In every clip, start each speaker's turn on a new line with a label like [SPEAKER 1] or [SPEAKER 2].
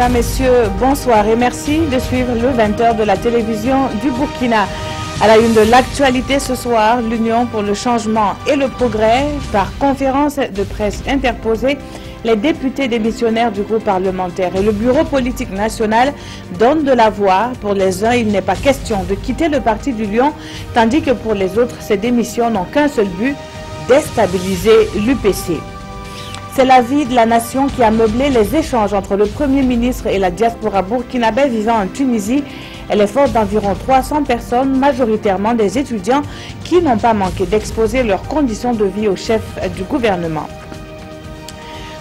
[SPEAKER 1] Mesdames, Messieurs, bonsoir et merci de suivre le 20h de la télévision du Burkina. À la une de l'actualité ce soir, l'Union pour le changement et le progrès, par conférence de presse interposée, les députés démissionnaires du groupe parlementaire et le bureau politique national donnent de la voix. Pour les uns, il n'est pas question de quitter le parti du Lion, tandis que pour les autres, ces démissions n'ont qu'un seul but, déstabiliser l'UPC. C'est la vie de la nation qui a meublé les échanges entre le Premier ministre et la diaspora burkinabé vivant en Tunisie. Elle est forte d'environ 300 personnes, majoritairement des étudiants, qui n'ont pas manqué d'exposer leurs conditions de vie au chef du gouvernement.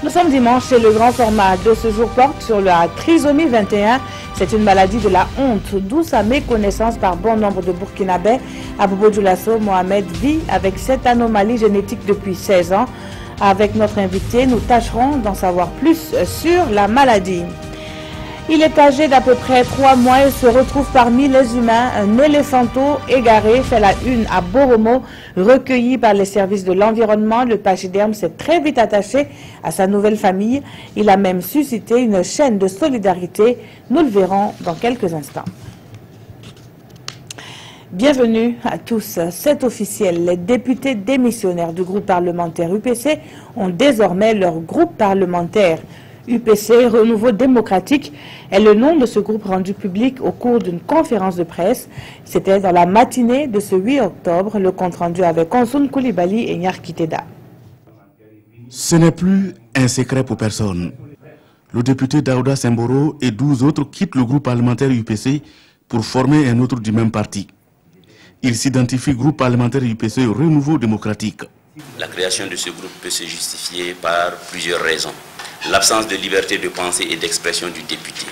[SPEAKER 1] Nous sommes dimanche et le grand format de ce jour porte sur la trisomie 21. C'est une maladie de la honte, d'où sa méconnaissance par bon nombre de Burkinabés. Aboubou Djoulasso Mohamed vit avec cette anomalie génétique depuis 16 ans. Avec notre invité, nous tâcherons d'en savoir plus sur la maladie. Il est âgé d'à peu près 3 mois et se retrouve parmi les humains. Un éléphanteau égaré fait la une à Boromo. Recueilli par les services de l'environnement, le pachyderme s'est très vite attaché à sa nouvelle famille. Il a même suscité une chaîne de solidarité. Nous le verrons dans quelques instants. Bienvenue à tous. C'est officiel. Les députés démissionnaires du groupe parlementaire UPC ont désormais leur groupe parlementaire. UPC Renouveau démocratique est le nom de ce groupe rendu public au cours d'une conférence de presse. C'était dans la matinée de ce 8 octobre, le compte rendu avec Konsoun Koulibaly et Nyarki Teda.
[SPEAKER 2] Ce n'est plus un secret pour personne. Le député Daouda Semboro et 12 autres quittent le groupe parlementaire UPC pour former un autre du même parti. Ils s'identifient groupe parlementaire UPC Renouveau démocratique.
[SPEAKER 3] La création de ce groupe peut se justifier par plusieurs raisons. L'absence de liberté de pensée et d'expression du député.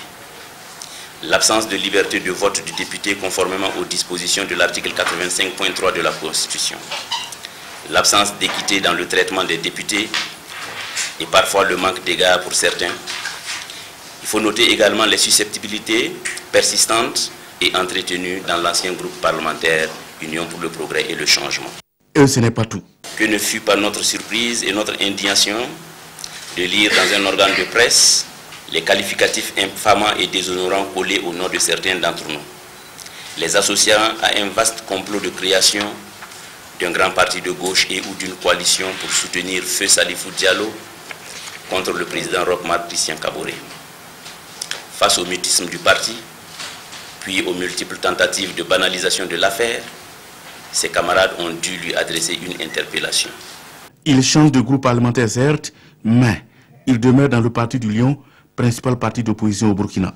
[SPEAKER 3] L'absence de liberté de vote du député conformément aux dispositions de l'article 85.3 de la Constitution. L'absence d'équité dans le traitement des députés et parfois le manque d'égard pour certains. Il faut noter également les susceptibilités persistantes et entretenues dans l'ancien groupe parlementaire Union pour le progrès et le changement.
[SPEAKER 2] Et ce n'est pas tout.
[SPEAKER 3] Que ne fut pas notre surprise et notre indignation de lire dans un organe de presse les qualificatifs infamants et déshonorants collés au nom de certains d'entre nous, les associant à un vaste complot de création d'un grand parti de gauche et ou d'une coalition pour soutenir Feu Salifou Diallo contre le président Roch-Marc Christian Kaboré. Face au mutisme du parti, puis aux multiples tentatives de banalisation de l'affaire, ses camarades ont dû lui adresser une interpellation.
[SPEAKER 2] Il change de groupe parlementaire certes, mais il demeure dans le parti du Lion, principal parti d'opposition au Burkina.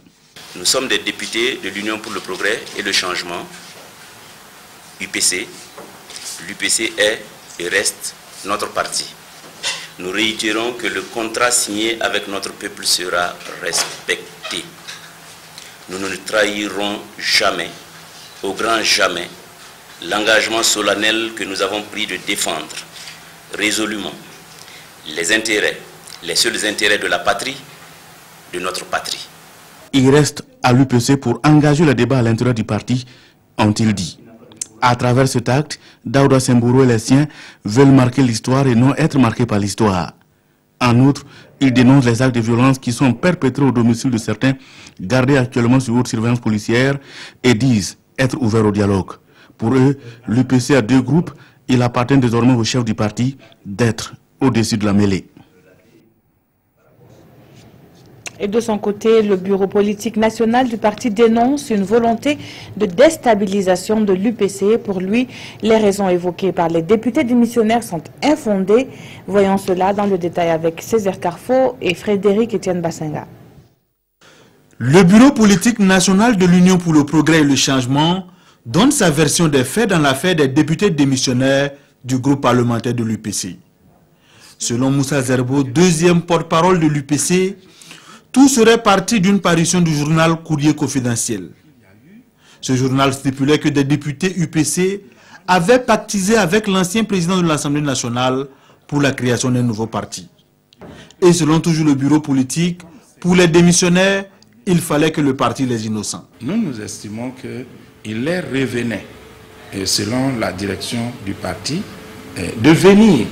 [SPEAKER 3] Nous sommes des députés de l'Union pour le progrès et le changement, UPC. L'UPC est et reste notre parti. Nous réitérons que le contrat signé avec notre peuple sera respecté. Nous ne trahirons jamais, au grand jamais, l'engagement solennel que nous avons pris de défendre résolument les intérêts, les seuls intérêts de la patrie, de notre patrie.
[SPEAKER 2] Il reste à l'UPC pour engager le débat à l'intérieur du parti, ont-ils dit. À travers cet acte, Daouda Semboro et les siens veulent marquer l'histoire et non être marqués par l'histoire. En outre, ils dénoncent les actes de violence qui sont perpétrés au domicile de certains, gardés actuellement sous haute surveillance policière, et disent être ouverts au dialogue. Pour eux, l'UPC a 2 groupes. Il appartient désormais au chef du parti d'être au-dessus de la mêlée.
[SPEAKER 1] Et de son côté, le bureau politique national du parti dénonce une volonté de déstabilisation de l'UPC. Pour lui, les raisons évoquées par les députés démissionnaires sont infondées. Voyons cela dans le détail avec Césaire Carfo et Frédéric Etienne Bassinga.
[SPEAKER 4] Le bureau politique national de l'Union pour le progrès et le changement donne sa version des faits dans l'affaire des députés démissionnaires du groupe parlementaire de l'UPC. Selon Moussa Zerbo, deuxième porte-parole de l'UPC, tout serait parti d'une parution du journal Courrier Confidentiel. Ce journal stipulait que des députés UPC avaient pactisé avec l'ancien président de l'Assemblée nationale pour la création d'un nouveau parti. Et selon toujours le bureau politique, pour les démissionnaires, il fallait que le parti les innocents.
[SPEAKER 5] Nous estimons qu'il leur revenait, selon la direction du parti, de venir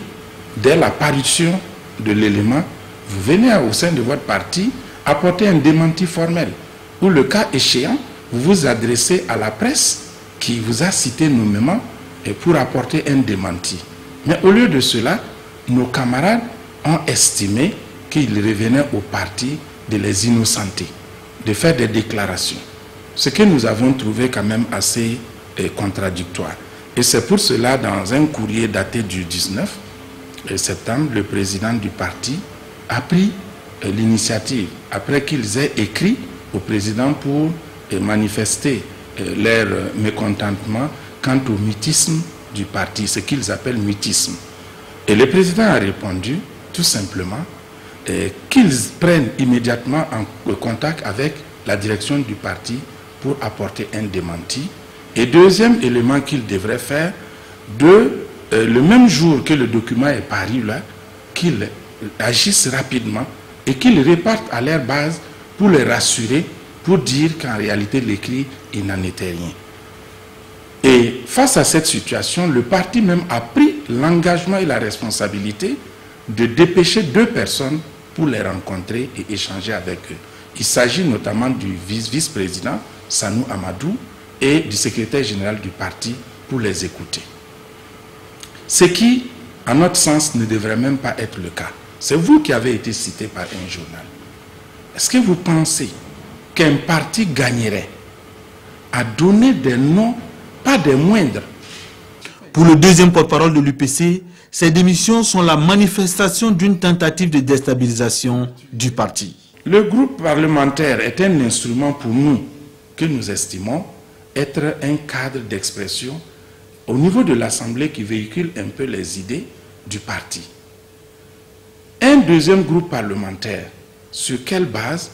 [SPEAKER 5] dès la parution de l'élément. Vous venez au sein de votre parti apporter un démenti formel, ou le cas échéant, vous vous adressez à la presse qui vous a cité nommément et pour apporter un démenti. Mais au lieu de cela, nos camarades ont estimé qu'il revenait au parti de les innocenter, de faire des déclarations. Ce que nous avons trouvé quand même assez contradictoire. Et c'est pour cela, dans un courrier daté du 19 septembre, le président du parti a pris l'initiative, après qu'ils aient écrit au président pour manifester leur mécontentement quant au mutisme du parti, ce qu'ils appellent mutisme. Et le président a répondu tout simplement qu'ils prennent immédiatement en contact avec la direction du parti pour apporter un démenti. Et deuxième élément qu'ils devraient faire, le même jour que le document est paru là, qu'ils agissent rapidement et qu'ils repartent à leur base pour les rassurer, pour dire qu'en réalité l'écrit, il n'en était rien. Et face à cette situation, le parti même a pris l'engagement et la responsabilité de dépêcher 2 personnes pour les rencontrer et échanger avec eux. Il s'agit notamment du vice-président Sanou Amadou et du secrétaire général du parti pour les écouter. Ce qui, à notre sens, ne devrait même pas être le cas. C'est vous qui avez été cité par un journal. Est-ce que vous pensez qu'un parti gagnerait à donner des noms, pas des moindres?
[SPEAKER 4] Pour le deuxième porte-parole de l'UPC, ces démissions sont la manifestation d'une tentative de déstabilisation du parti.
[SPEAKER 5] Le groupe parlementaire est un instrument pour nous que nous estimons être un cadre d'expression au niveau de l'Assemblée qui véhicule un peu les idées du parti. Un deuxième groupe parlementaire, sur quelle base?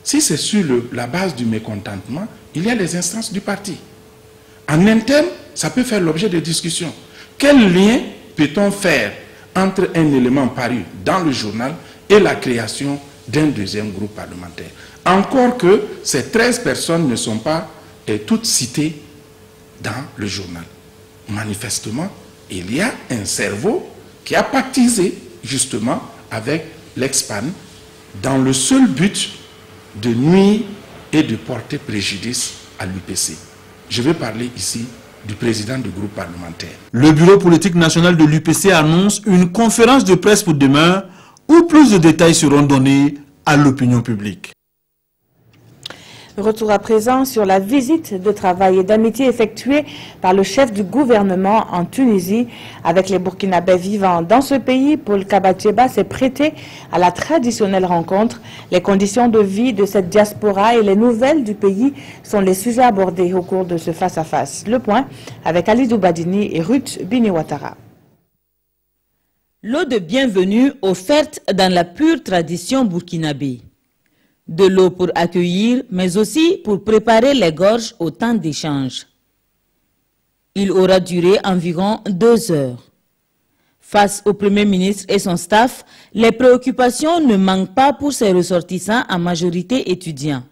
[SPEAKER 5] Si c'est sur la base du mécontentement, il y a les instances du parti. En interne, ça peut faire l'objet de discussions. Quel lien peut-on faire entre un élément paru dans le journal et la création d'un deuxième groupe parlementaire? Encore que ces 13 personnes ne sont pas toutes citées dans le journal. Manifestement, il y a un cerveau qui a pactisé justement avec l'ex-PAN dans le seul but de nuire et de porter préjudice à l'UPC. Je vais parler ici du président du groupe parlementaire.
[SPEAKER 4] Le bureau politique national de l'UPC annonce une conférence de presse pour demain où plus de détails seront donnés à l'opinion publique.
[SPEAKER 1] Retour à présent sur la visite de travail et d'amitié effectuée par le chef du gouvernement en Tunisie avec les Burkinabés vivant dans ce pays. Paul Kabatieba s'est prêté à la traditionnelle rencontre. Les conditions de vie de cette diaspora et les nouvelles du pays sont les sujets abordés au cours de ce face-à-face. Le point avec Alidou Badini et Ruth Biniwatara.
[SPEAKER 6] L'eau de bienvenue offerte dans la pure tradition burkinabé. De l'eau pour accueillir, mais aussi pour préparer les gorges au temps d'échange. Il aura duré environ 2 heures. Face au Premier ministre et son staff, les préoccupations ne manquent pas pour ces ressortissants en majorité étudiants.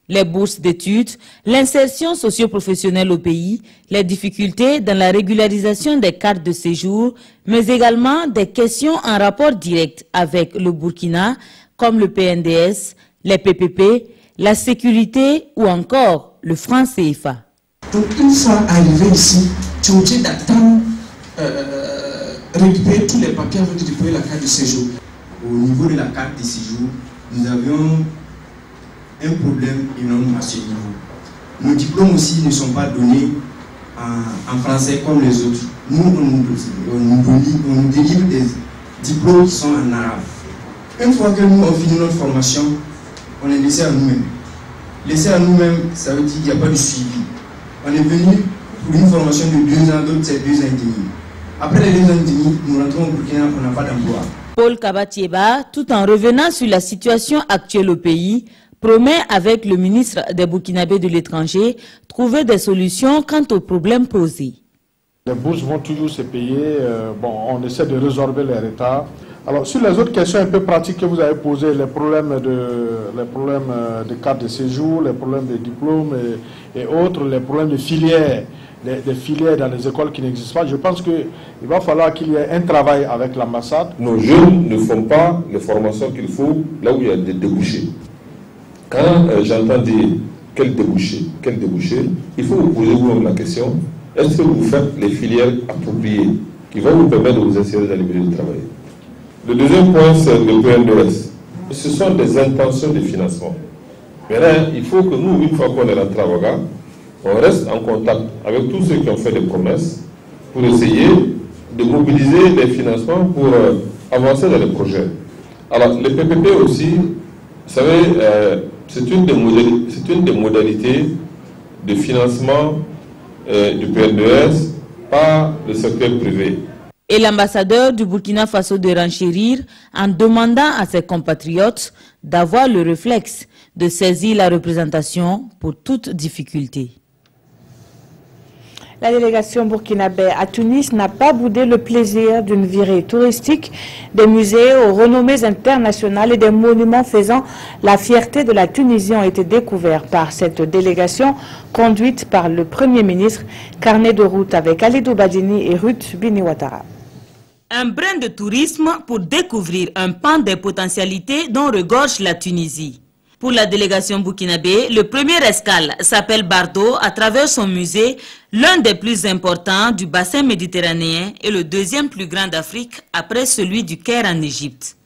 [SPEAKER 6] Les bourses d'études, l'insertion socio-professionnelle au pays, les difficultés dans la régularisation des cartes de séjour, mais également des questions en rapport direct avec le Burkina, comme le PNDS, les PPP, la sécurité ou encore le franc CFA.
[SPEAKER 7] Donc une fois arrivé ici, tu es obligé d'attendre, récupérer tous les papiers avant de récupérer la carte de séjour.
[SPEAKER 8] Au niveau de la carte de séjour, nous avions un problème énorme à ce niveau. Nos diplômes aussi ne sont pas donnés en français comme les autres. Nous, on nous délivre des diplômes qui sont en arabe. Une fois que nous avons fini notre formation, on est laissé à nous-mêmes. Laissé à nous-mêmes, ça veut dire qu'il n'y a pas de suivi. On est venu pour une formation de 2 ans, d'autres c'est 2 ans et demi. Après les 2 ans et demi, nous rentrons au Burkina, on n'a pas d'emploi.
[SPEAKER 6] Paul Kabatieba, tout en revenant sur la situation actuelle au pays, promet avec le ministre des Burkinabés de l'étranger trouver des solutions quant aux problèmes posés.
[SPEAKER 9] Les bourses vont toujours se payer, on essaie de résorber les retards. Alors, sur les autres questions un peu pratiques que vous avez posées, les problèmes de carte de séjour, les problèmes de diplôme et autres, les problèmes de filière des filières dans les écoles qui n'existent pas. Je pense qu'il va falloir qu'il y ait un travail avec l'ambassade.
[SPEAKER 10] Nos jeunes ne font pas les formations qu'il faut là où il y a des débouchés. Quand j'entends dire quel débouché, il faut vous poser vous-même la question, est-ce que vous faites les filières appropriées qui vont vous permettre de vous insérer dans les milieux de travail? Le deuxième point, c'est le PNDS. Ce sont des intentions de financement. Maintenant, il faut que nous, une fois qu'on est rentré à Ouaga, on reste en contact avec tous ceux qui ont fait des promesses pour essayer de mobiliser les financements pour avancer dans les projets. Alors, les PPP aussi, vous savez, c'est une des modalités de financement du PNDS par le secteur privé.
[SPEAKER 6] Et l'ambassadeur du Burkina Faso de renchérir en demandant à ses compatriotes d'avoir le réflexe de saisir la représentation pour toute difficulté.
[SPEAKER 1] La délégation burkinabé à Tunis n'a pas boudé le plaisir d'une virée touristique des musées aux renommées internationales et des monuments faisant la fierté de la Tunisie ont été découverts par cette délégation conduite par le Premier ministre. Carnet de route avec Alidou Badini et Ruth Bini-Ouattara.
[SPEAKER 6] Un brin de tourisme pour découvrir un pan des potentialités dont regorge la Tunisie. Pour la délégation burkinabé, le premier escale s'appelle Bardo à travers son musée, l'un des plus importants du bassin méditerranéen et le deuxième plus grand d'Afrique après celui du Caire en Égypte.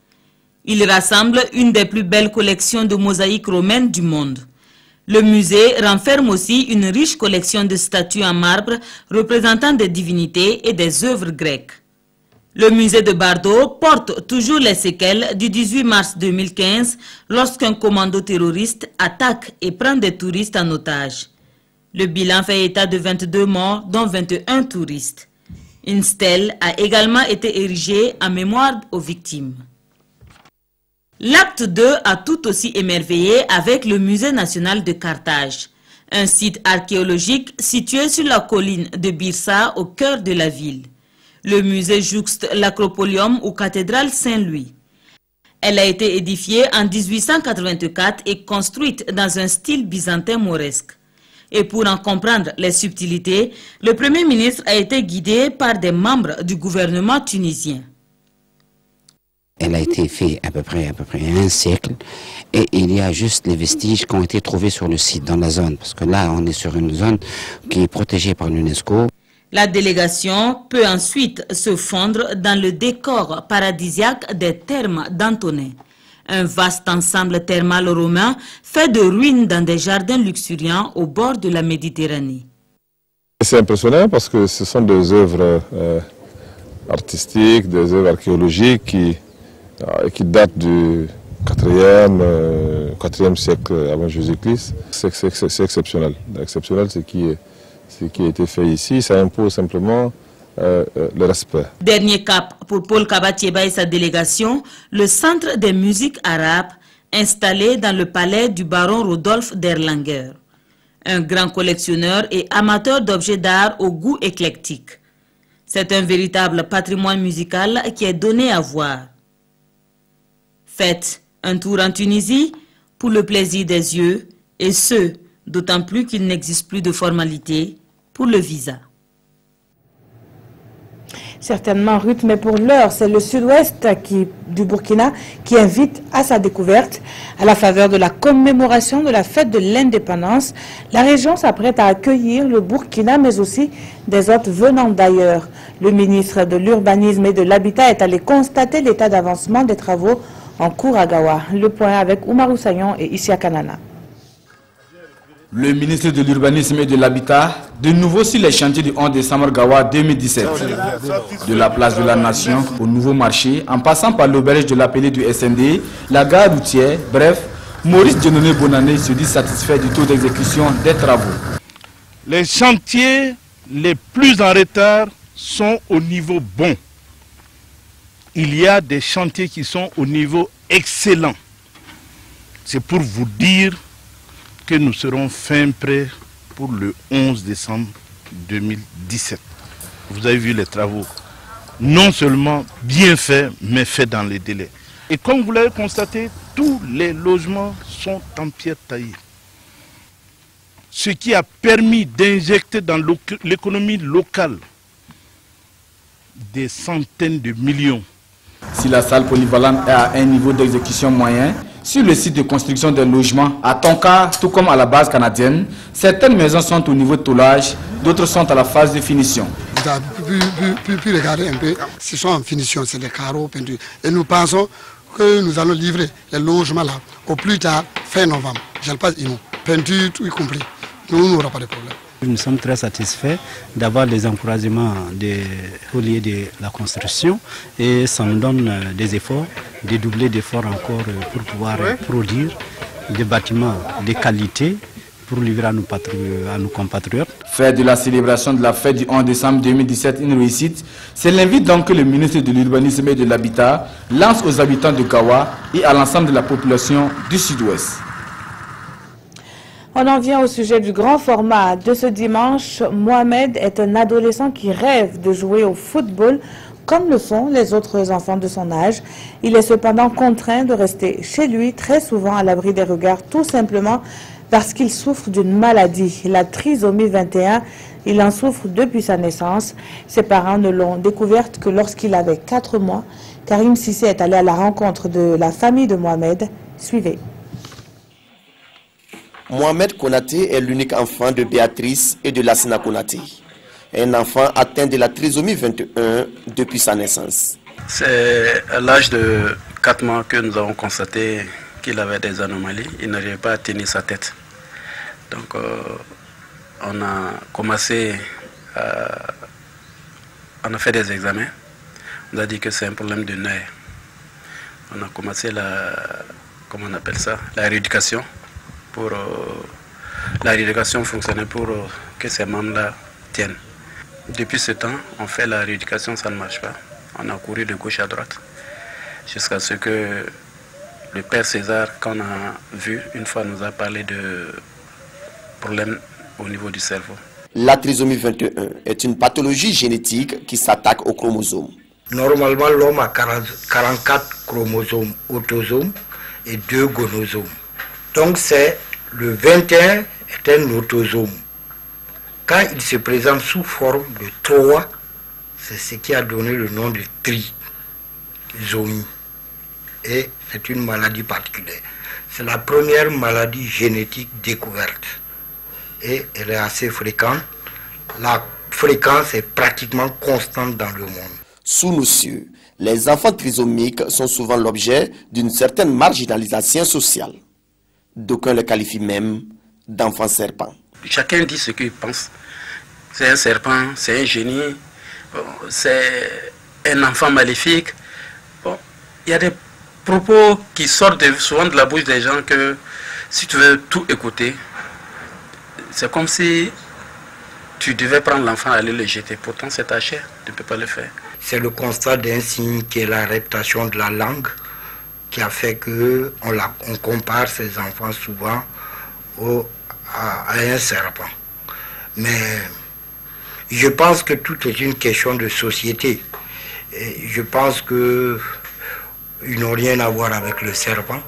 [SPEAKER 6] Il rassemble une des plus belles collections de mosaïques romaines du monde. Le musée renferme aussi une riche collection de statues en marbre représentant des divinités et des œuvres grecques. Le musée de Bardo porte toujours les séquelles du 18 mars 2015 lorsqu'un commando terroriste attaque et prend des touristes en otage. Le bilan fait état de 22 morts, dont 21 touristes. Une stèle a également été érigée en mémoire aux victimes. L'acte 2 a tout aussi émerveillé avec le musée national de Carthage, un site archéologique situé sur la colline de Birsa au cœur de la ville. Le musée jouxte l'acropolium ou cathédrale Saint-Louis. Elle a été édifiée en 1884 et construite dans un style byzantin mauresque. Et pour en comprendre les subtilités, le Premier ministre a été guidé par des membres du gouvernement tunisien.
[SPEAKER 11] Elle a été faite à peu près un siècle et il y a juste les vestiges qui ont été trouvés sur le site, dans la zone. Parce que là, on est sur une zone qui est protégée par l'UNESCO.
[SPEAKER 6] La délégation peut ensuite se fondre dans le décor paradisiaque des thermes d'Antonin, un vaste ensemble thermal romain fait de ruines dans des jardins luxuriants au bord de la Méditerranée.
[SPEAKER 10] C'est impressionnant parce que ce sont des œuvres artistiques, des œuvres archéologiques qui datent du 4e siècle avant Jésus-Christ. C'est exceptionnel. Exceptionnel, ce qui a été fait ici, ça impose simplement le respect.
[SPEAKER 6] Dernier cap pour Paul Kabatieba et sa délégation, le Centre des musiques arabes, installé dans le palais du baron Rodolphe d'Erlanger. Un grand collectionneur et amateur d'objets d'art au goût éclectique. C'est un véritable patrimoine musical qui est donné à voir. Faites un tour en Tunisie pour le plaisir des yeux et ce, d'autant plus qu'il n'existe plus de formalité pour le visa.
[SPEAKER 1] Certainement, Ruth, mais pour l'heure, c'est le sud-ouest du Burkina qui invite à sa découverte. À la faveur de la commémoration de la fête de l'indépendance, la région s'apprête à accueillir le Burkina, mais aussi des hôtes venant d'ailleurs. Le ministre de l'Urbanisme et de l'Habitat est allé constater l'état d'avancement des travaux en cours à Gawa. Le point avec Oumarou Sayon et Isia Kanana.
[SPEAKER 12] Le ministre de l'Urbanisme et de l'Habitat, de nouveau sur les chantiers du 11 décembre Gawa 2017. De la place de la Nation au nouveau marché, en passant par l'auberge de l'appelé du SND, la gare routière, bref, Maurice Dieudonné Bonanné se dit satisfait du taux d'exécution des travaux.
[SPEAKER 13] Les chantiers les plus en retard sont au niveau bon. Il y a des chantiers qui sont au niveau excellent. C'est pour vous dire que nous serons fin prêts pour le 11 décembre 2017. Vous avez vu les travaux, non seulement bien faits, mais faits dans les délais. Et comme vous l'avez constaté, tous les logements sont en pierre taillée. ce qui a permis d'injecter dans l'économie locale des centaines de millions.
[SPEAKER 12] Si la salle polyvalente est à un niveau d'exécution moyen, sur le site de construction des logements à Tonka, tout comme à la base canadienne, certaines maisons sont au niveau de toulage, d'autres sont à la phase de finition.
[SPEAKER 14] Vous avez pu regarder un peu, ce sont en finition, c'est des carreaux peintus. Et nous pensons que nous allons livrer les logements là au plus tard fin novembre. Je le passe, peinture, tout y compris. Nous n'aurons pas de problème.
[SPEAKER 15] Nous sommes très satisfaits d'avoir les encouragements au lieu de la construction et ça nous donne des efforts, de doubler d'efforts encore pour pouvoir produire des bâtiments de qualité pour livrer à nos compatriotes.
[SPEAKER 12] Faire de la célébration de la fête du 11 décembre 2017 une réussite, c'est l'invite donc que le ministre de l'Urbanisme et de l'Habitat lance aux habitants de Gawa et à l'ensemble de la population du Sud-Ouest.
[SPEAKER 1] On en vient au sujet du grand format de ce dimanche. Mohamed est un adolescent qui rêve de jouer au football comme le font les autres enfants de son âge. Il est cependant contraint de rester chez lui, très souvent à l'abri des regards, tout simplement parce qu'il souffre d'une maladie, la trisomie 21. Il en souffre depuis sa naissance. Ses parents ne l'ont découverte que lorsqu'il avait 4 mois. Karim Sissé est allé à la rencontre de la famille de Mohamed. Suivez.
[SPEAKER 16] Mohamed Konaté est l'unique enfant de Béatrice et de Lassina Konaté. Un enfant atteint de la trisomie 21 depuis sa naissance.
[SPEAKER 17] C'est à l'âge de 4 mois que nous avons constaté qu'il avait des anomalies. Il n'arrivait pas à tenir sa tête. Donc on a commencé, on a fait des examens. On a dit que c'est un problème de nerfs. On a commencé comment on appelle ça, la rééducation. Pour la rééducation fonctionnait pour que ces membres-là tiennent. Depuis ce temps, on fait la rééducation, ça ne marche pas. On a couru de gauche à droite jusqu'à ce que le père César, qu'on a vu une fois, nous a parlé de problèmes au niveau du cerveau.
[SPEAKER 16] La trisomie 21 est une pathologie génétique qui s'attaque aux chromosomes.
[SPEAKER 18] Normalement, l'homme a 44 chromosomes autosomes et 2 gonosomes. Donc le 21 est un autosome. Quand il se présente sous forme de 3, c'est ce qui a donné le nom de trisomie. Et c'est une maladie particulière. C'est la première maladie génétique découverte. Et elle est assez fréquente. La fréquence est pratiquement constante dans le monde.
[SPEAKER 16] Sous nos cieux, les enfants trisomiques sont souvent l'objet d'une certaine marginalisation sociale. D'aucuns le qualifient même d'enfant serpent.
[SPEAKER 17] Chacun dit ce qu'il pense. C'est un serpent, c'est un génie, c'est un enfant maléfique. Bon, il y a des propos qui sortent souvent de la bouche des gens que si tu veux tout écouter, c'est comme si tu devais prendre l'enfant et aller le jeter. Pourtant, c'est ta chair, tu ne peux pas le faire.
[SPEAKER 18] C'est le constat d'un signe qui est la réputation de la langue, qui a fait qu'on compare ces enfants souvent à un serpent. Mais je pense que tout est une question de société. Et je pense qu'ils n'ont rien à voir avec le serpent.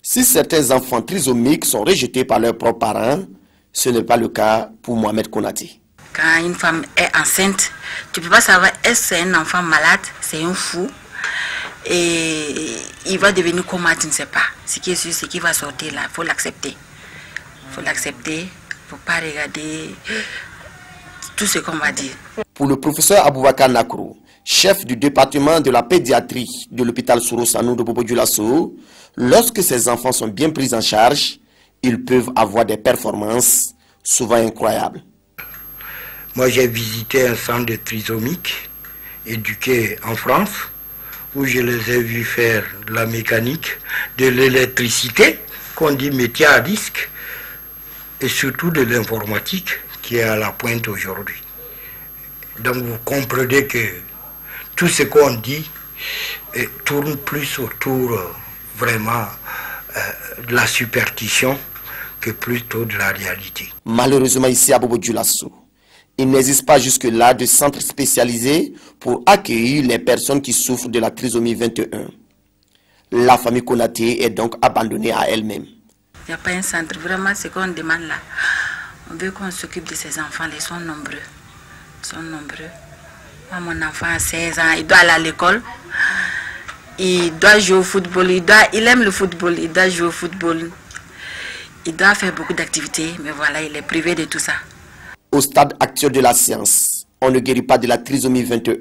[SPEAKER 16] Si certains enfants trisomiques sont rejetés par leurs propres parents, ce n'est pas le cas pour Mohamed Konaté.
[SPEAKER 19] Quand une femme est enceinte, tu ne peux pas savoir est-ce que c'est un enfant malade, c'est un fou. Et il va devenir comment, tu ne sais pas. Ce qui est sûr, c'est qu'il va sortir là. Il faut l'accepter. Il faut l'accepter. Il ne faut pas regarder tout ce qu'on va dire.
[SPEAKER 16] Pour le professeur Aboubakar Nakrou, chef du département de la pédiatrie de l'hôpital Soro-Sanou de Bobo-Dioulasso, lorsque ces enfants sont bien pris en charge, ils peuvent avoir des performances souvent incroyables.
[SPEAKER 18] Moi, j'ai visité un centre de trisomiques éduqués en France, où je les ai vus faire de la mécanique, de l'électricité, qu'on dit métier à risque, et surtout de l'informatique, qui est à la pointe aujourd'hui. Donc vous comprenez que tout ce qu'on dit tourne plus autour vraiment de la superstition que plutôt de la réalité.
[SPEAKER 16] Malheureusement ici à Bobo-Dioulasso, il n'existe pas jusque-là de centre spécialisé pour accueillir les personnes qui souffrent de la trisomie 21. La famille Konaté est donc abandonnée à elle-même.
[SPEAKER 19] Il n'y a pas un centre, vraiment ce qu'on demande là. On veut qu'on s'occupe de ces enfants, ils sont nombreux. Ils sont nombreux. Moi, mon enfant a 16 ans, il doit aller à l'école. Il doit jouer au football, il aime le football, il doit jouer au football. Il doit faire beaucoup d'activités, mais voilà, il est privé de tout ça.
[SPEAKER 16] Au stade actuel de la science, on ne guérit pas de la trisomie 21.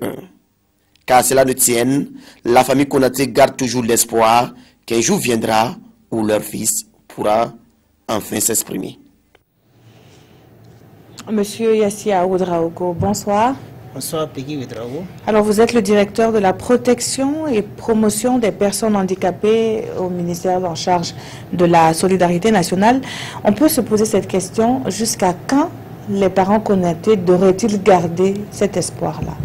[SPEAKER 16] Car cela ne tienne, la famille Konaté garde toujours l'espoir qu'un jour viendra où leur fils pourra enfin s'exprimer.
[SPEAKER 1] Monsieur Yassia Ouedraogo, bonsoir.
[SPEAKER 20] Bonsoir, Peggy Ouedraogo.
[SPEAKER 1] Alors, vous êtes le directeur de la protection et promotion des personnes handicapées au ministère en charge de la solidarité nationale. On peut se poser cette question, jusqu'à quand les parents Konaté devraient-ils garder cet espoir-là?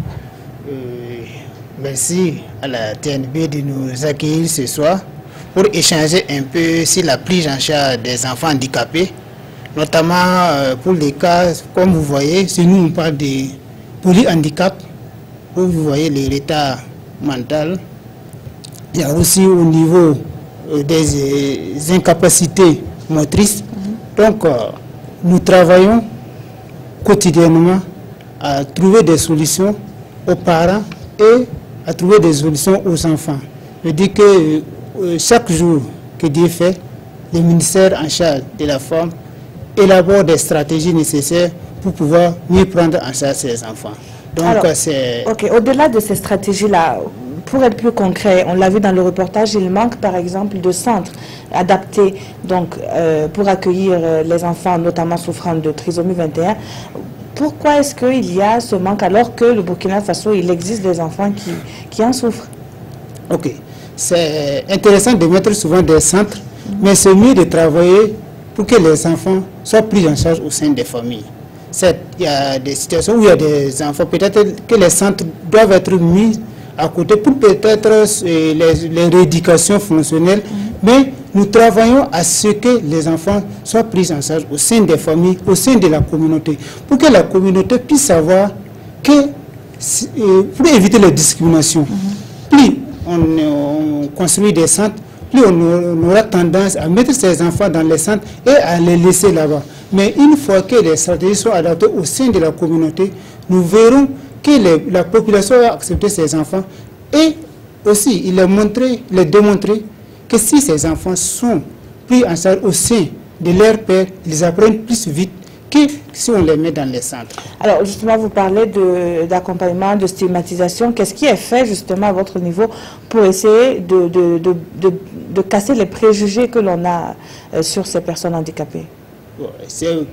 [SPEAKER 20] Merci à la TNB de nous accueillir ce soir pour échanger un peu sur la prise en charge des enfants handicapés, notamment pour les cas, comme vous voyez, si nous on parle de polyhandicap, où vous voyez les retards mentaux, il y a aussi au niveau des incapacités motrices. Donc, nous travaillons quotidiennement à trouver des solutions aux parents et à trouver des solutions aux enfants. Je dis que chaque jour que Dieu fait, le ministère en charge de la femme élabore des stratégies nécessaires pour pouvoir mieux prendre en charge ces enfants. Donc,
[SPEAKER 1] au-delà de ces stratégies-là, pour être plus concret, on l'a vu dans le reportage, il manque par exemple de centres adaptés donc, pour accueillir les enfants, notamment souffrant de trisomie 21. Pourquoi est-ce qu'il y a ce manque alors que le Burkina Faso, il existe des enfants qui en souffrent?
[SPEAKER 20] Ok, c'est intéressant de mettre souvent des centres, mais c'est mieux de travailler pour que les enfants soient pris en charge au sein des familles. Il y a des situations où il y a des enfants, peut-être que les centres doivent être mis à côté pour peut-être les rééducations fonctionnelles, mais nous travaillons à ce que les enfants soient pris en charge au sein des familles, au sein de la communauté, pour que la communauté puisse savoir que, pour éviter les discriminations, plus on construit des centres, plus on aura tendance à mettre ces enfants dans les centres et à les laisser là-bas. Mais une fois que les stratégies sont adaptées au sein de la communauté, nous verrons que la population a accepté ces enfants et aussi il est démontré que si ces enfants sont pris en charge au sein de leur père, ils apprennent plus vite que si on les met dans les centres.
[SPEAKER 1] Alors justement, vous parlez d'accompagnement, de stigmatisation. Qu'est-ce qui est fait justement à votre niveau pour essayer de casser les préjugés que l'on a sur ces personnes handicapées?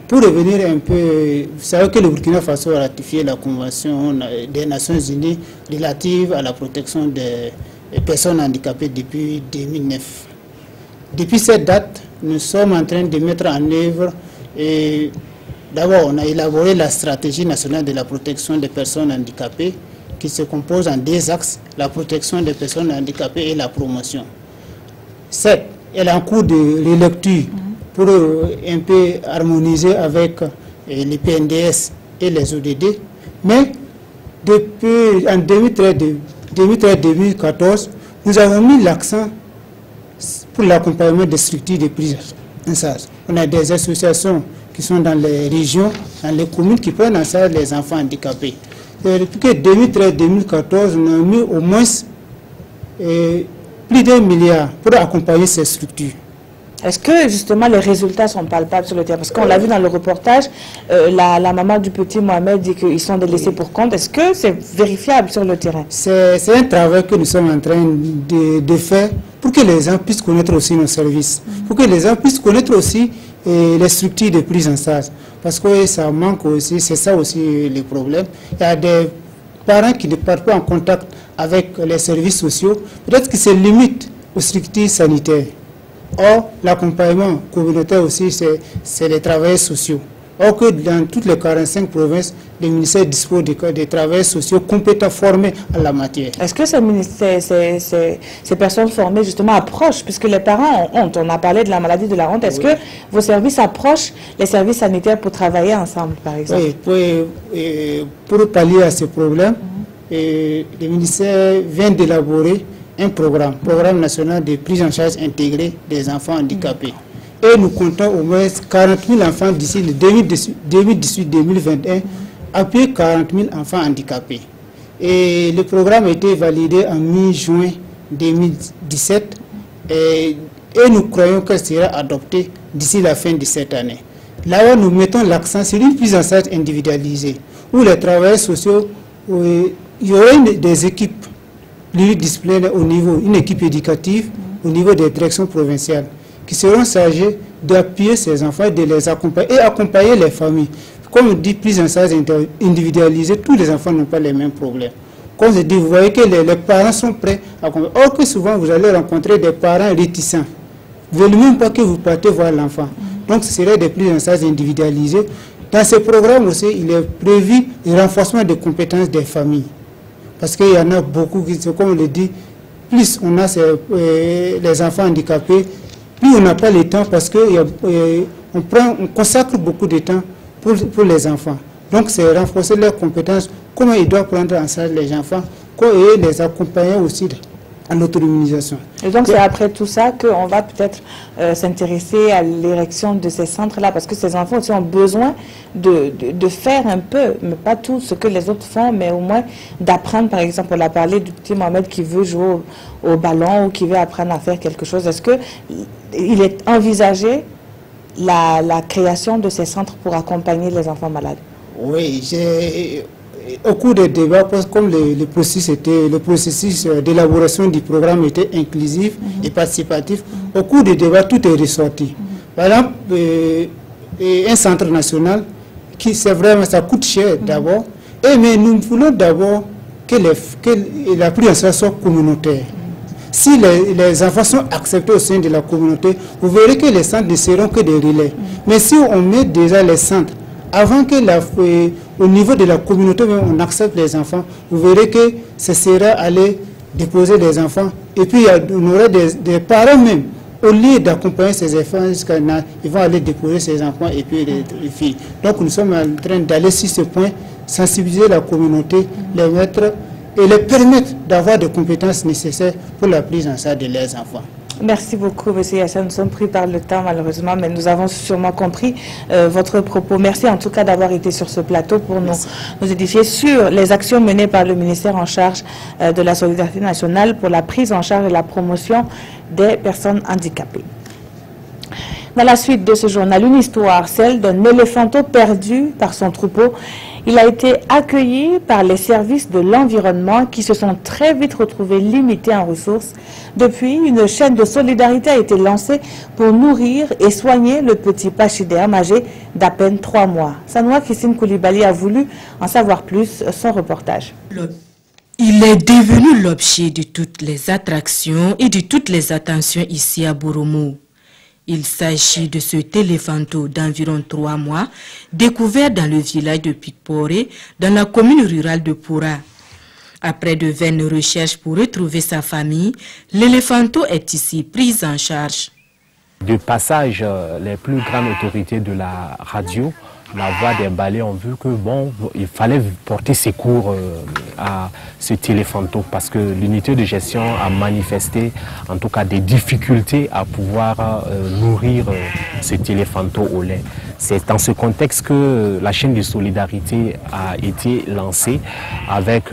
[SPEAKER 20] Pour revenir un peu, vous savez que le Burkina Faso a ratifié la Convention des Nations Unies relative à la protection des personnes handicapées depuis 2009. Depuis cette date, nous sommes en train de mettre en œuvre, d'abord on a élaboré la stratégie nationale de la protection des personnes handicapées qui se compose en deux axes, la protection des personnes handicapées et la promotion. Certes, elle est en cours de relecture pour un peu harmoniser avec les PNDS et les ODD. Mais depuis en 2013-2014, nous avons mis l'accent pour l'accompagnement des structures de prise en charge. On a des associations qui sont dans les régions, dans les communes qui prennent en charge les enfants handicapés. Depuis 2013-2014, on a mis au moins plus d'1 milliard pour accompagner ces structures.
[SPEAKER 1] Est-ce que justement les résultats sont palpables sur le terrain? Parce qu'on l'a vu dans le reportage, la maman du petit Mohamed dit qu'ils sont délaissés pour compte. Est-ce que c'est vérifiable sur le terrain?
[SPEAKER 20] C'est un travail que nous sommes en train de faire pour que les gens puissent connaître aussi nos services, pour que les gens puissent connaître aussi les structures de prise en charge. Parce que ça manque aussi, c'est ça aussi le problème. Il y a des parents qui ne partent pas en contact avec les services sociaux, peut-être qu'ils se limitent aux structures sanitaires. Or, l'accompagnement communautaire aussi, c'est les travailleurs sociaux. Or que dans toutes les 45 provinces, le ministère dispose de travailleurs sociaux compétents formés en la matière.
[SPEAKER 1] Est-ce que ces personnes formées justement approchent, puisque les parents ont honte, on a parlé de la maladie de la honte, est-ce que vos services approchent les services sanitaires pour travailler ensemble, par exemple?
[SPEAKER 20] Oui, pour pallier à ce problème, le ministère vient d'élaborer un programme national de prise en charge intégrée des enfants handicapés. Et nous comptons au moins 40 000 enfants d'ici le 2018-2021, appuyer 40 000 enfants handicapés. Et le programme a été validé en mi-juin 2017 et nous croyons qu'elle sera adoptée d'ici la fin de cette année. Là où nous mettons l'accent sur une prise en charge individualisée, où les travailleurs sociaux, il y aura des équipes pluridisciplinaires au niveau, une équipe éducative au niveau des directions provinciales, qui seront chargés d'appuyer ces enfants, de les accompagner et accompagner les familles. Comme on dit, prise en charge individualisée, tous les enfants n'ont pas les mêmes problèmes. Comme je dis, vous voyez que les parents sont prêts à accompagner. Or que souvent, vous allez rencontrer des parents réticents. Ils ne veulent même pas que vous partiez voir l'enfant. Donc, ce serait des prises en charge individualisées. Dans ce programme aussi, il est prévu le renforcement des compétences des familles. Parce qu'il y en a beaucoup qui, comme on le dit, plus on a les enfants handicapés, plus on n'a pas le temps parce qu'on consacre beaucoup de temps pour les enfants. Donc, c'est renforcer leurs compétences, comment ils doivent prendre en charge les enfants, et les accompagner aussi à l'autonomisation.
[SPEAKER 1] Et donc, c'est après tout ça qu'on va peut-être s'intéresser à l'érection de ces centres-là, parce que ces enfants aussi ont besoin de faire un peu, mais pas tout ce que les autres font, mais au moins d'apprendre. Par exemple, on a parlé du petit Mohamed qui veut jouer au ballon ou qui veut apprendre à faire quelque chose. Est-ce qu'il est envisagé la création de ces centres pour accompagner les enfants malades?
[SPEAKER 20] Oui, au cours des débats, parce que comme le processus d'élaboration du programme était inclusif et participatif, au cours des débats, tout est ressorti. Par exemple, un centre national, c'est vraiment, ça coûte cher d'abord, mais nous voulons d'abord que la prise en charge soit communautaire. Si les enfants sont acceptés au sein de la communauté, vous verrez que les centres ne seront que des relais. Mais si on met déjà les centres, avant que au niveau de la communauté, on accepte les enfants, vous verrez que ce sera aller déposer les enfants. Et puis, on aura des parents même, au lieu d'accompagner ces enfants jusqu'à ils vont aller déposer ces enfants et puis les filles. Donc, nous sommes en train d'aller sur ce point, sensibiliser la communauté, les mettre et les permettre d'avoir des compétences nécessaires pour la prise en charge de leurs enfants.
[SPEAKER 1] Merci beaucoup, M. Yassine. Nous sommes pris par le temps, malheureusement, mais nous avons sûrement compris votre propos. Merci en tout cas d'avoir été sur ce plateau pour nous édifier sur les actions menées par le ministère en charge de la solidarité nationale pour la prise en charge et la promotion des personnes handicapées. Dans la suite de ce journal, une histoire, celle d'un éléphanteau perdu par son troupeau. Il a été accueilli par les services de l'environnement qui se sont très vite retrouvés limités en ressources. Depuis, une chaîne de solidarité a été lancée pour nourrir et soigner le petit pachyderme âgé d'à peine 3 mois. Sanoua Christine Koulibaly a voulu en savoir plus, son reportage.
[SPEAKER 21] Il est devenu l'objet de toutes les attractions et de toutes les attentions ici à Boromo. Il s'agit de ce éléphanteau d'environ 3 mois, découvert dans le village de Pikporé, dans la commune rurale de Poura. Après de vaines recherches pour retrouver sa famille, l'éléphanteau est ici pris en charge.
[SPEAKER 22] De passage, les plus grandes autorités de la radio, la voix des balais, ont vu que il fallait porter secours à cet éléphanteau parce que l'unité de gestion a manifesté en tout cas des difficultés à pouvoir nourrir cet éléphanteau au lait. C'est dans ce contexte que la chaîne de solidarité a été lancée avec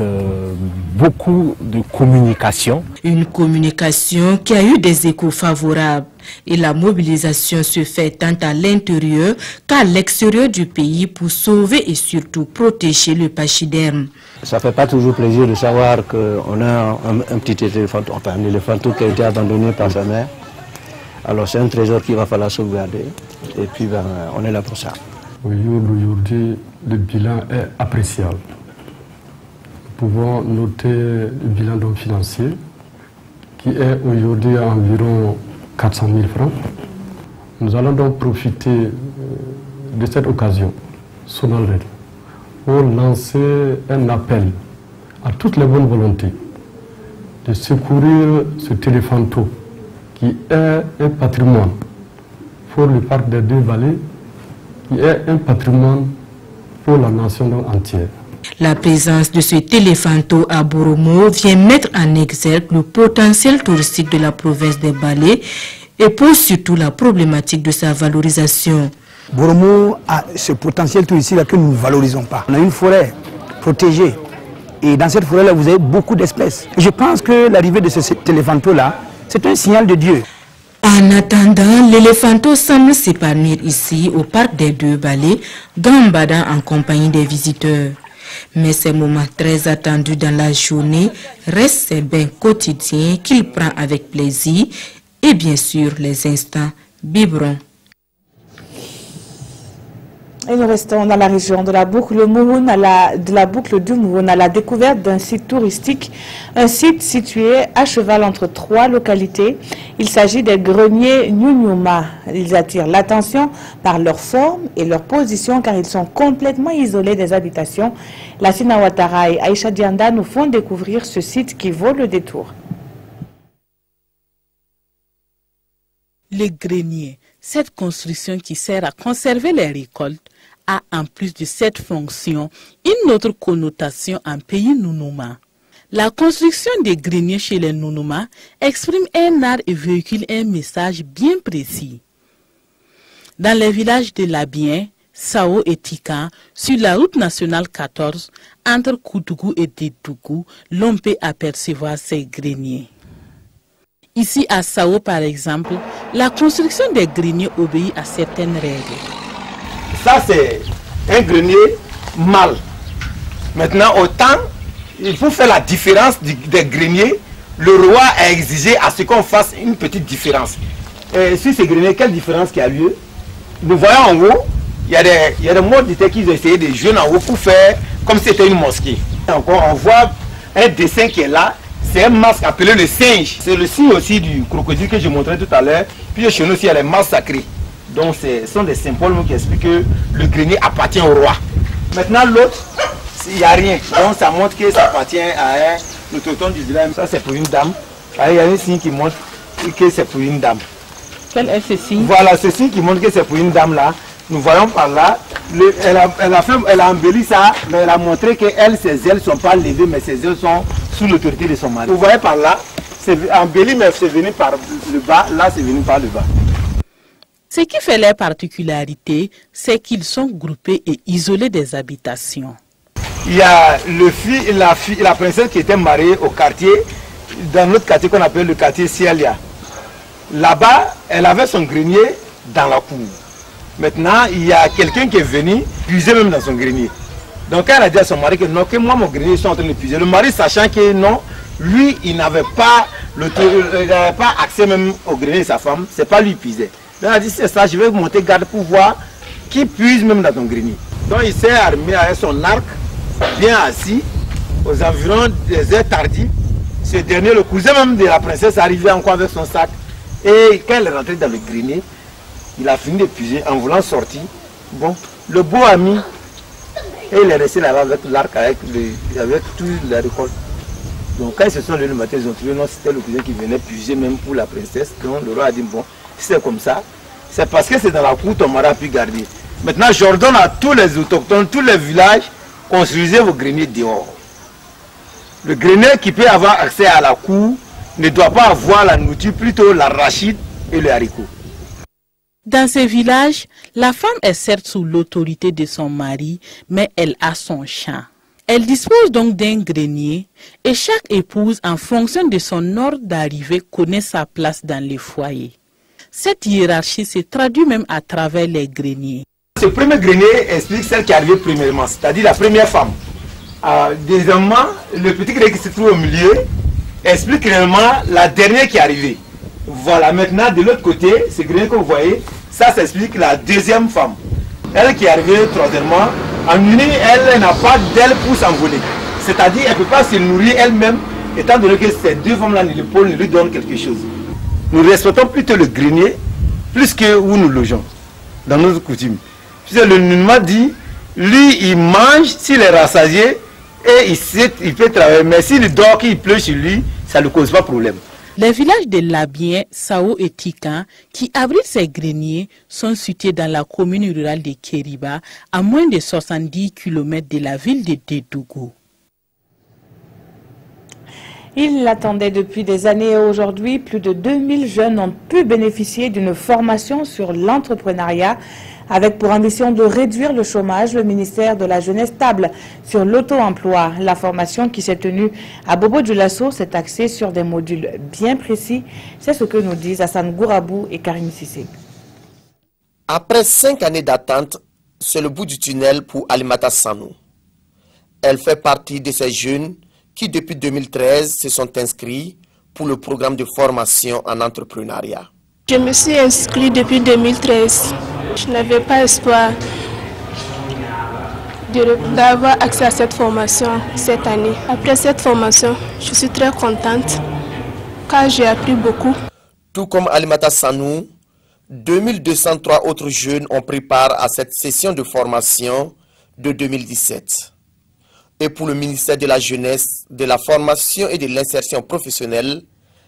[SPEAKER 22] beaucoup de communication.
[SPEAKER 21] Une communication qui a eu des échos favorables. Et la mobilisation se fait tant à l'intérieur qu'à l'extérieur du pays pour sauver et surtout protéger le pachyderme.
[SPEAKER 23] Ça ne fait pas toujours plaisir de savoir qu'on a un petit éléphanteau, enfin un éléphanteau qui a été abandonné par sa mère. Alors c'est un trésor qu'il va falloir sauvegarder et puis on est là pour ça.
[SPEAKER 24] Aujourd'hui, le bilan est appréciable. Nous pouvons noter le bilan donc financier qui est aujourd'hui à environ 400 000 francs. Nous allons donc profiter de cette occasion solennelle pour lancer un appel à toutes les bonnes volontés de secourir ce éléphanteau qui est un patrimoine pour le parc des 2 vallées, qui est un patrimoine pour la nation entière.
[SPEAKER 21] La présence de cet éléphanteau à Boromo vient mettre en exergue le potentiel touristique de la province des Balais et pose surtout la problématique de sa valorisation.
[SPEAKER 2] Boromo a ce potentiel tout ici là que nous ne valorisons pas. On a une forêt protégée et dans cette forêt là vous avez beaucoup d'espèces. Je pense que l'arrivée de cet éléphanto là, c'est un signal de Dieu.
[SPEAKER 21] En attendant, l'éléphanto semble s'épanouir ici au parc des Deux Balais, gambadant en compagnie des visiteurs. Mais ces moments très attendus dans la journée restent ses bains quotidiens qu'il prend avec plaisir et bien sûr les instants biberons.
[SPEAKER 1] Et nous restons dans la région de la boucle Mouhoun, de la boucle du Mouhoun, à la découverte d'un site touristique, un site situé à cheval entre 3 localités. Il s'agit des greniers Nyunyuma. Ils attirent l'attention par leur forme et leur position car ils sont complètement isolés des habitations. Lassina Ouattara et Aïcha Dianda nous font découvrir ce site qui vaut le détour.
[SPEAKER 3] Les greniers, cette construction qui sert à conserver les récoltes, a en plus de cette fonction une autre connotation en pays Nunuma. La construction des greniers chez les Nunuma exprime un art et véhicule un message bien précis. Dans les villages de Labien, Sao et Tika, sur la route nationale 14, entre Koutougou et Dédougou, l'on peut apercevoir ces greniers. Ici à Sao par exemple, la construction des greniers obéit à certaines règles.
[SPEAKER 2] Ça c'est un grenier mâle. Maintenant autant, il faut faire la différence des greniers. Le roi a exigé à ce qu'on fasse une petite différence. Et sur ces greniers, quelle différence qui a lieu? Nous voyons en haut, il y a des modalités qu'ils ont essayé de jouer en haut pour faire comme si c'était une mosquée. Encore, on voit un dessin qui est là. C'est un masque appelé le singe. C'est le signe aussi du crocodile que je montrais tout à l'heure. Puis chez nous aussi, il y a les masques sacrés. Donc ce sont des symboles qui expliquent que le grenier appartient au roi. Maintenant l'autre, il n'y a rien. Donc ça montre que ça appartient à le tonton du village. Ça c'est pour une dame. Il y a un signe qui montre que c'est pour une dame.
[SPEAKER 3] Quel est ce signe?
[SPEAKER 2] Voilà, ce signe qui montre que c'est pour une dame là. Nous voyons par là, elle a embelli ça, mais elle a montré que ses ailes ne sont pas levées, mais ses ailes sont sous l'autorité de son mari. Vous voyez par là, c'est embelli, mais c'est venu par le bas, là c'est venu par le bas.
[SPEAKER 3] Ce qui fait leur particularité, c'est qu'ils sont groupés et isolés des habitations.
[SPEAKER 2] Il y a la princesse qui était mariée au quartier, dans notre quartier qu'on appelle le quartier Cielia. Là-bas, elle avait son grenier dans la cour. Maintenant, il y a quelqu'un qui est venu puiser même dans son grenier. Donc elle a dit à son mari que non, que moi mon grenier, ils sont en train de puiser. Le mari, sachant que non, lui, il n'avait pas accès même au grenier de sa femme, c'est pas lui qui puisait. Donc elle a dit, c'est ça, je vais monter garde pour voir qui puise même dans ton grenier. Donc il s'est armé avec son arc, bien assis, aux environs des heures tardives. Ce dernier, le cousin même de la princesse, arrivait encore avec son sac. Et quand elle est rentrée dans le grenier, il a fini d'épuiser en voulant sortir. Bon, le beau ami, et il est resté là-bas avec l'arc, avec toute la récolte. Donc quand ils se sont levés le matin, ils ont trouvé, non, c'était le cousin qui venait puiser même pour la princesse. Donc le roi a dit, bon, si c'est comme ça, c'est parce que c'est dans la cour ton mari a pu garder. Maintenant, j'ordonne à tous les autochtones, tous les villages, construisez vos greniers dehors. Le grenier qui peut avoir accès à la cour ne doit pas avoir la nourriture, plutôt l'arachide et le haricot.
[SPEAKER 3] Dans ces villages, la femme est certes sous l'autorité de son mari, mais elle a son champ. Elle dispose donc d'un grenier et chaque épouse, en fonction de son ordre d'arrivée, connaît sa place dans le foyer. Cette hiérarchie se traduit même à travers les greniers.
[SPEAKER 2] Ce premier grenier explique celle qui est arrivée premièrement, c'est-à-dire la première femme. Deuxièmement, le petit grenier qui se trouve au milieu explique réellement la dernière qui est arrivée. Voilà, maintenant de l'autre côté, ce grenier que vous voyez, ça s'explique la deuxième femme. Elle qui est arrivée troisièmement, en une, elle n'a pas d'aile pour s'envoler. C'est-à-dire qu'elle ne peut pas se nourrir elle-même, étant donné que ces deux femmes-là, l'épaule, lui donnent quelque chose. Nous respectons plutôt le grenier, plus que où nous logeons, dans notre coutume. Puisque le Nunma dit, lui, il mange s'il est rassasié, et il peut travailler, mais s'il dort, qu'il pleut sur lui, ça ne cause pas de problème.
[SPEAKER 3] Les villages de Labien, Sao et Tika, qui abritent ces greniers, sont situés dans la commune rurale de Kériba, à moins de 70 km de la ville de Dédougou.
[SPEAKER 1] Ils l'attendaient depuis des années et aujourd'hui, plus de 2000 jeunes ont pu bénéficier d'une formation sur l'entrepreneuriat avec pour ambition de réduire le chômage. Le ministère de la Jeunesse table sur l'auto-emploi. La formation qui s'est tenue à Bobo-Dioulasso s'est axée sur des modules bien précis. C'est ce que nous disent Hassan Gourabou et Karim Sissé.
[SPEAKER 16] Après 5 années d'attente, c'est le bout du tunnel pour Alimata Sanou. Elle fait partie de ces jeunes qui, depuis 2013, se sont inscrits pour le programme de formation en entrepreneuriat.
[SPEAKER 4] Je me suis inscrit depuis 2013. Je n'avais pas espoir d'avoir accès à cette formation cette année. Après cette formation, je suis très contente car j'ai appris beaucoup.
[SPEAKER 16] Tout comme Alimata Sanou, 2203 autres jeunes ont pris part à cette session de formation de 2017. Et pour le ministère de la Jeunesse, de la Formation et de l'Insertion professionnelle,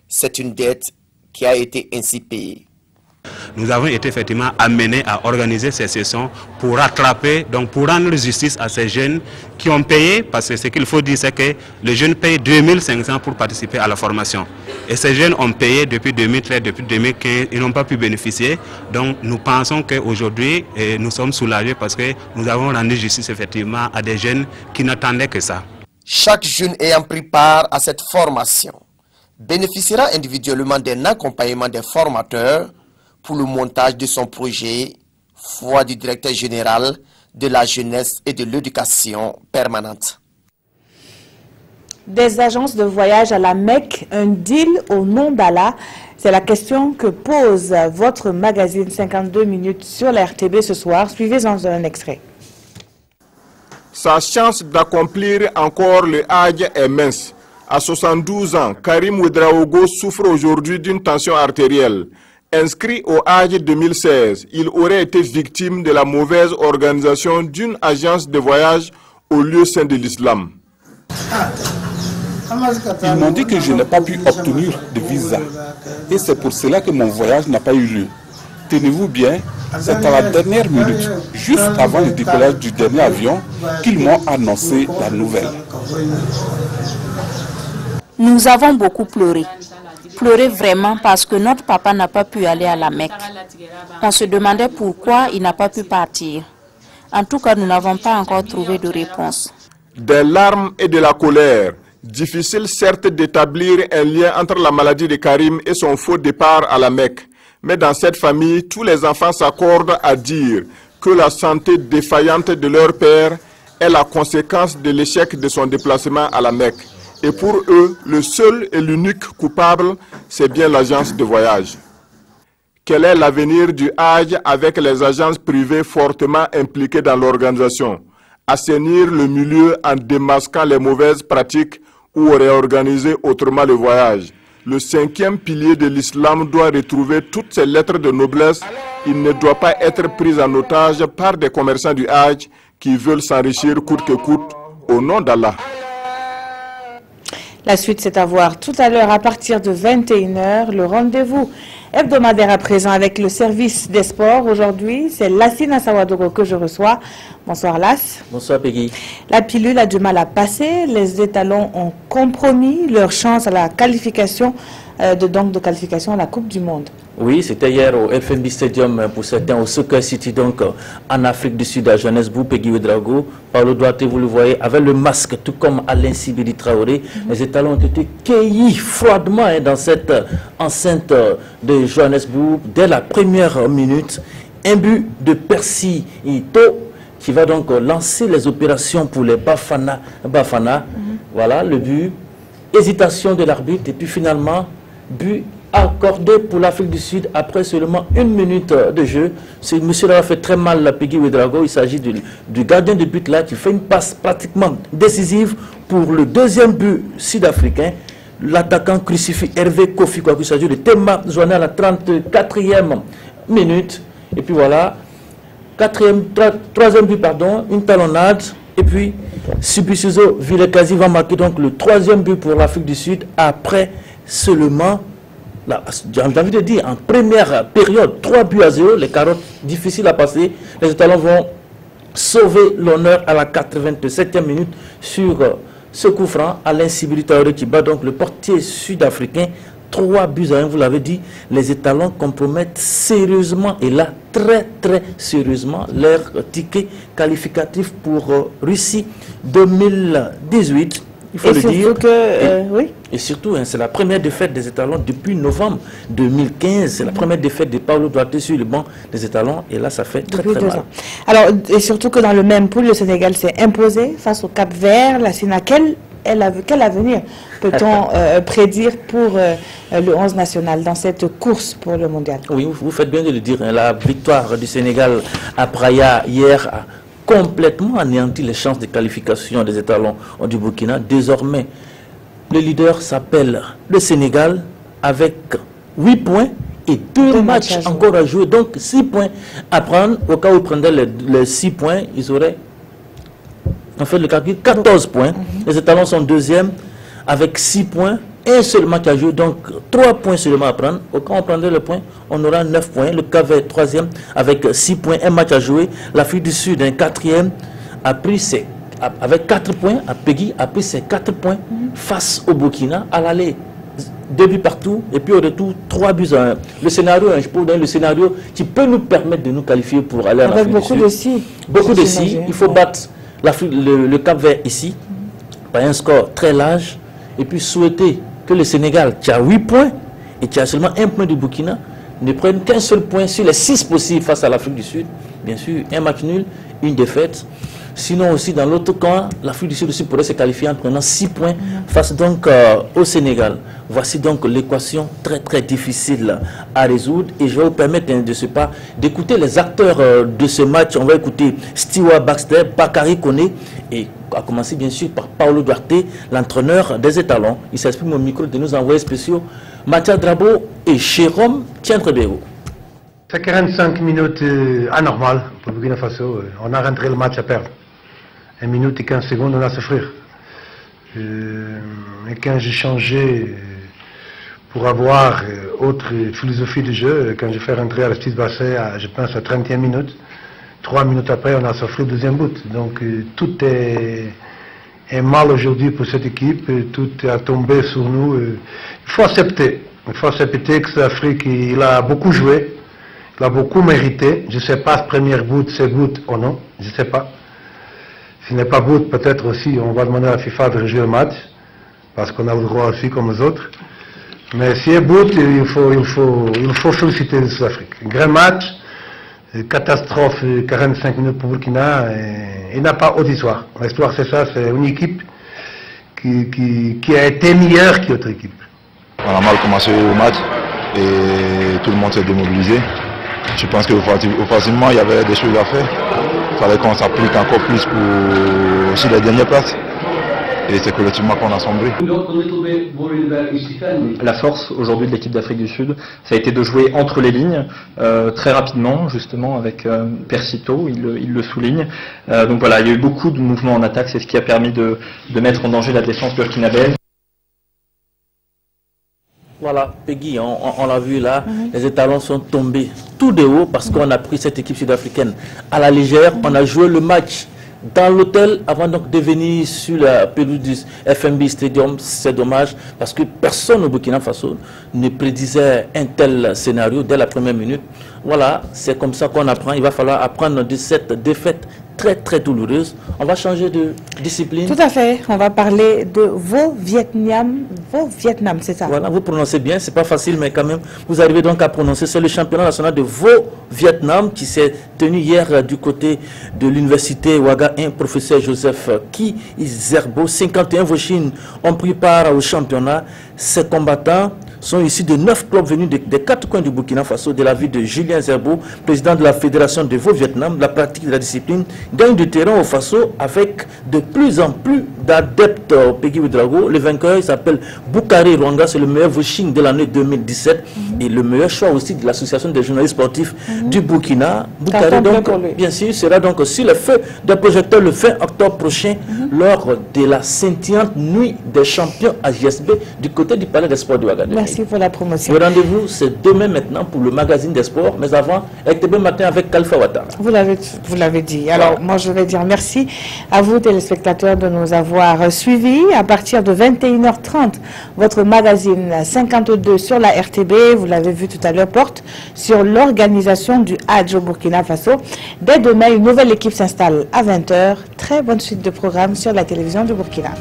[SPEAKER 16] c'est une dette qui a été ainsi payée.
[SPEAKER 5] Nous avons été effectivement amenés à organiser ces sessions pour rattraper, donc pour rendre justice à ces jeunes qui ont payé, parce que ce qu'il faut dire c'est que les jeunes payent 2500 pour participer à la formation. Et ces jeunes ont payé depuis 2013, depuis 2015, ils n'ont pas pu bénéficier. Donc nous pensons qu'aujourd'hui, nous sommes soulagés parce que nous avons rendu justice effectivement à des jeunes qui n'attendaient que ça.
[SPEAKER 16] Chaque jeune ayant pris part à cette formation bénéficiera individuellement d'un accompagnement des formateurs pour le montage de son projet, voix du directeur général de la jeunesse et de l'éducation permanente.
[SPEAKER 1] Des agences de voyage à la Mecque, un deal au nom d'Allah, c'est la question que pose votre magazine 52 minutes sur la RTB ce soir. Suivez-en un extrait.
[SPEAKER 7] Sa chance d'accomplir encore le Hajj est mince. À 72 ans, Karim Ouedraogo souffre aujourd'hui d'une tension artérielle. Inscrit au Hajj 2016, il aurait été victime de la mauvaise organisation d'une agence de voyage au lieu saint de l'islam.
[SPEAKER 8] Ils m'ont dit que je n'ai pas pu obtenir de visa et c'est pour cela que mon voyage n'a pas eu lieu. Tenez-vous bien, c'est à la dernière minute, juste avant le décollage du dernier avion, qu'ils m'ont annoncé la nouvelle.
[SPEAKER 25] Nous avons beaucoup pleuré. Pleurer vraiment parce que notre papa n'a pas pu aller à la Mecque. On se demandait pourquoi il n'a pas pu partir. En tout cas, nous n'avons pas encore trouvé de réponse.
[SPEAKER 7] Des larmes et de la colère. Difficile certes d'établir un lien entre la maladie de Karim et son faux départ à la Mecque. Mais dans cette famille, tous les enfants s'accordent à dire que la santé défaillante de leur père est la conséquence de l'échec de son déplacement à la Mecque. Et pour eux, le seul et l'unique coupable, c'est bien l'agence de voyage. Quel est l'avenir du Hajj avec les agences privées fortement impliquées dans l'organisation? Assainir le milieu en démasquant les mauvaises pratiques ou réorganiser autrement le voyage. Le 5e pilier de l'islam doit retrouver toutes ses lettres de noblesse. Il ne doit pas être pris en otage par des commerçants du Hajj qui veulent s'enrichir coûte que coûte au nom d'Allah.
[SPEAKER 1] La suite, c'est à voir tout à l'heure à partir de 21h. Le rendez-vous hebdomadaire à présent avec le service des sports. Aujourd'hui, c'est Lassina Sawadoro que je reçois. Bonsoir Lass.
[SPEAKER 26] Bonsoir Peggy.
[SPEAKER 1] La pilule a du mal à passer. Les étalons ont compromis leur chance à la qualification, de qualification à la Coupe du Monde.
[SPEAKER 26] Oui, c'était hier au FNB Stadium pour certains au Soccer City, donc en Afrique du Sud, à Johannesburg. Peggy Ouedraogo, Paulo Duarte, vous le voyez, avec le masque, tout comme Alain Sibiri Traoré. Les étalons ont été cueillis froidement dans cette enceinte de Johannesburg dès la première minute. Un but de Percy Ito qui va donc lancer les opérations pour les Bafana. Voilà le but. Hésitation de l'arbitre et puis finalement, but accordé pour l'Afrique du Sud après seulement 1 minute de jeu. Ce monsieur-là a fait très mal la Peggy Ouedraogo. Il s'agit du gardien de but là qui fait une passe pratiquement décisive pour le 2e but sud-africain. L'attaquant crucifie Hervé Kofi, quoi qu'il s'agisse de Tema Zwane à la 34e minute. Et puis voilà, 3e but, pardon, une talonnade. Et puis, Subisizo Vilekazi va marquer donc le 3e but pour l'Afrique du Sud après seulement, j'ai envie de dire, en première période, 3-0, les carottes difficiles à passer. Les étalons vont sauver l'honneur à la 87e minute sur Ce coup franc, Alain Sibiri Traoré qui bat donc le portier sud-africain 3-1, vous l'avez dit. Les étalons compromettent sérieusement, et là très sérieusement, leur ticket qualificatif pour Russie 2018. Il faut le dire. Et surtout, c'est la première défaite des étalons depuis novembre 2015. C'est la première défaite de Paulo Duarte sur le banc des étalons. Et là, ça fait très mal.
[SPEAKER 1] Alors, et surtout que dans le même pool, le Sénégal s'est imposé face au Cap-Vert. La Sénat, quel avenir peut-on prédire pour le 11 national dans cette course pour le mondial?
[SPEAKER 26] Oui, vous faites bien de le dire. La victoire du Sénégal à Praia hier a complètement anéanti les chances de qualification des étalons du Burkina. Désormais, le leader s'appelle le Sénégal avec 8 points et 2 matchs encore à jouer. Donc 6 points à prendre. Au cas où ils prendraient les 6 points, ils auraient, en fait le calcul, 14 points. Les étalons sont deuxièmes avec 6 points. Un seul match à jouer, donc 3 points seulement à prendre. Au cas où on prendrait le point, on aura 9 points. Le Cap-Vert troisième avec 6 points, un match à jouer. L'Afrique du Sud, un quatrième, a pris avec 4 points. Peggy a pris ses 4 points face au Burkina à l'aller. 2 buts partout, et puis au retour 3-1. Le scénario, je peux vous donner le scénario qui peut nous permettre de nous qualifier pour aller en Afrique du Sud.
[SPEAKER 1] Beaucoup de si.
[SPEAKER 26] Beaucoup de si. Il faut battre le Cap-Vert ici par un score très large, et puis souhaiter que le Sénégal, qui a 8 points et qui a seulement 1 point du Burkina, ne prenne qu'un seul point sur les 6 possibles face à l'Afrique du Sud. Bien sûr, un match nul, une défaite. Sinon aussi, dans l'autre camp, l'Afrique du Sud aussi pourrait se qualifier en prenant 6 points face donc au Sénégal. Voici donc l'équation très difficile à résoudre. Et je vais vous permettre de ce pas d'écouter les acteurs de ce match. On va écouter Stewart Baxter, Bakary Koné, et à commencer bien sûr par Paulo Duarte, l'entraîneur des étalons. Il s'exprime au micro de nos envoyés spéciaux Mathias Drabo et Jérôme Tientrebéo.
[SPEAKER 6] C'est 45 minutes anormales pour Burkina Faso. On a rentré le match à perdre. 1 minute et 15 secondes, on a souffrir. Et quand j'ai changé pour avoir autre philosophie de jeu, quand j'ai fait rentrer Aristide Bassé, je pense à 31 minutes, 3 minutes après, on a souffert le deuxième but. Donc tout est mal aujourd'hui pour cette équipe, tout a tombé sur nous. Il faut accepter. Il faut accepter que l'Afrique, il a beaucoup joué, il a beaucoup mérité. Je ne sais pas, ce premier but, c'est but ou non, je ne sais pas. S'il n'est pas but, peut-être aussi, on va demander à la FIFA de rejouer le match, parce qu'on a le droit aussi comme les autres. Mais si c'est but, il faut féliciter le Sud-Afrique. Un grand match, catastrophe, 45 minutes pour Burkina, et il n'a pas haute histoire. L'histoire, c'est ça, c'est une équipe qui a été meilleure qu'autre équipe.
[SPEAKER 9] On a mal commencé au match, et tout le monde s'est démobilisé. Je pense qu'offensivement, il y avait des choses à faire. Il fallait qu'on s'applique encore plus sur les dernières places. Et c'est collectivement qu'on a sombré.
[SPEAKER 10] La force aujourd'hui de l'équipe d'Afrique du Sud, ça a été de jouer entre les lignes, très rapidement, justement, avec Persito, il le souligne. Donc voilà, il y a eu beaucoup de mouvements en attaque, c'est ce qui a permis de mettre en danger la défense burkinabé.
[SPEAKER 26] Voilà, Peggy, on l'a vu là, les étalons sont tombés tout de haut parce qu'on a pris cette équipe sud-africaine à la légère. On a joué le match dans l'hôtel avant donc de venir sur la pelouse du FMB Stadium. C'est dommage parce que personne au Burkina Faso ne prédisait un tel scénario dès la première minute. Voilà, c'est comme ça qu'on apprend. Il va falloir apprendre de cette défaite très douloureuse. On va changer de discipline.
[SPEAKER 1] Tout à fait. On va parler de Vo Vietnam, c'est ça.
[SPEAKER 26] Voilà, vous prononcez bien. C'est pas facile, mais quand même, vous arrivez donc à prononcer. C'est le championnat national de Vo Vietnam qui s'est tenu hier du côté de l'université Ouaga 1. Professeur Joseph Ki Zerbo. 51 Vochines ont pris part au championnat. Ces combattants sont issus de 9 clubs venus des 4 coins du Burkina Faso, de la ville de Julien Zerbo, président de la fédération de Vo Vietnam. La pratique de la discipline gagne du terrain au Faso avec de plus en plus d'adeptes au Peggy Ouedraogo. Le vainqueur s'appelle Boukari Rwanga, c'est le meilleur washing de l'année 2017 et le meilleur choix aussi de l'association des journalistes sportifs du Burkina. Boukari, donc, bien sûr, sera donc sur le feu des projecteurs le 20 octobre prochain lors de la scintillante nuit des champions à JSB du côté du Palais des Sports de Ouagadougou.
[SPEAKER 1] Merci pour la promotion.
[SPEAKER 26] Le rendez-vous, c'est demain maintenant pour le magazine des sports, mais avant, RTB Matin avec Khalifa Ouattara.
[SPEAKER 1] Vous l'avez dit. Alors, moi, je vais dire merci à vous, téléspectateurs, de nous avoir suivis. À partir de 21h30, votre magazine 52 sur la RTB, vous l'avez vu tout à l'heure, porte sur l'organisation du Hadj au Burkina Faso. Dès demain, une nouvelle équipe s'installe à 20h. Très bonne suite de programmes sur la télévision du Burkina.